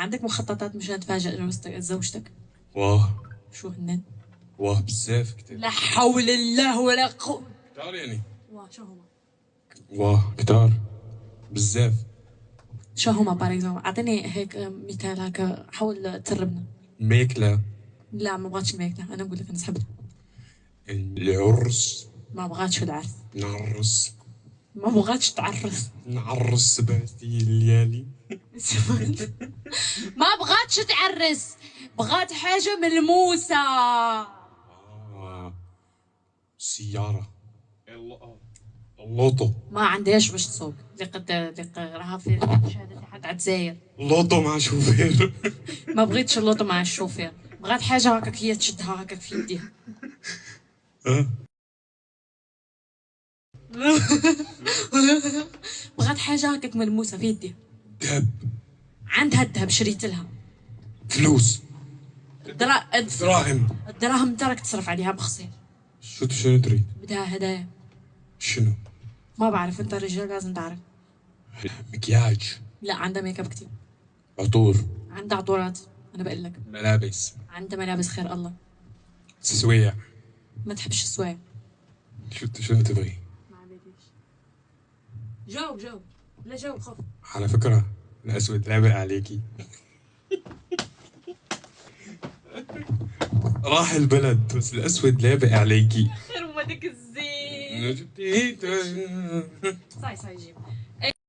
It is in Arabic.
عندك مخططات مشان تفاجئ زوجتك؟ واه شو هن؟ واه بزاف كتير. لا حول الله ولا قوة. كتار يعني. شو هما؟ واه كتار بزاف. شو هما بار اكزومبل؟ اعطيني هيك مثال هكا، حاول تربنا. ميكلة. لا ما بغاتش الماكلة، انا نقول لك انا سحبت. العرس. ما بغاتش العرس. نعرس. ما بغاتش تعرس. نعرس باتي الليالي. ما بغاتش تعرس، بغات حاجة ملموسة. سيارة. اللوطو. ما عندهاش باش تسوق، دق راها في شهادة حد عتزاير. اللوطو مع شوفير. ما بغيتش اللوطو مع الشوفير، بغات حاجة هكاك هي تشدها هكاك في يديها. بغات حاجة هكاك ملموسة في يديها. دهب. عندها الذهب، شريت لها. فلوس. الدراهم دراهم. انت راك تصرف عليها بخسير. شنو تريد؟ بدها هدايا. شنو؟ ما بعرف، انت الرجال لازم تعرف. مكياج. لا عندها ميك اب كتير. عطور. عندها عطورات. انا بقول لك ملابس. عندها ملابس خير الله. تسويع. ما تحبش السوايع. شنو تبغي؟ ما عليكيش. جاوب لا جاوب خوف. على فكرة الأسود لابق عليكي. راح البلد بس الأسود لابق عليكي. خير وما ديك الزين. جبتي. صاي جيب.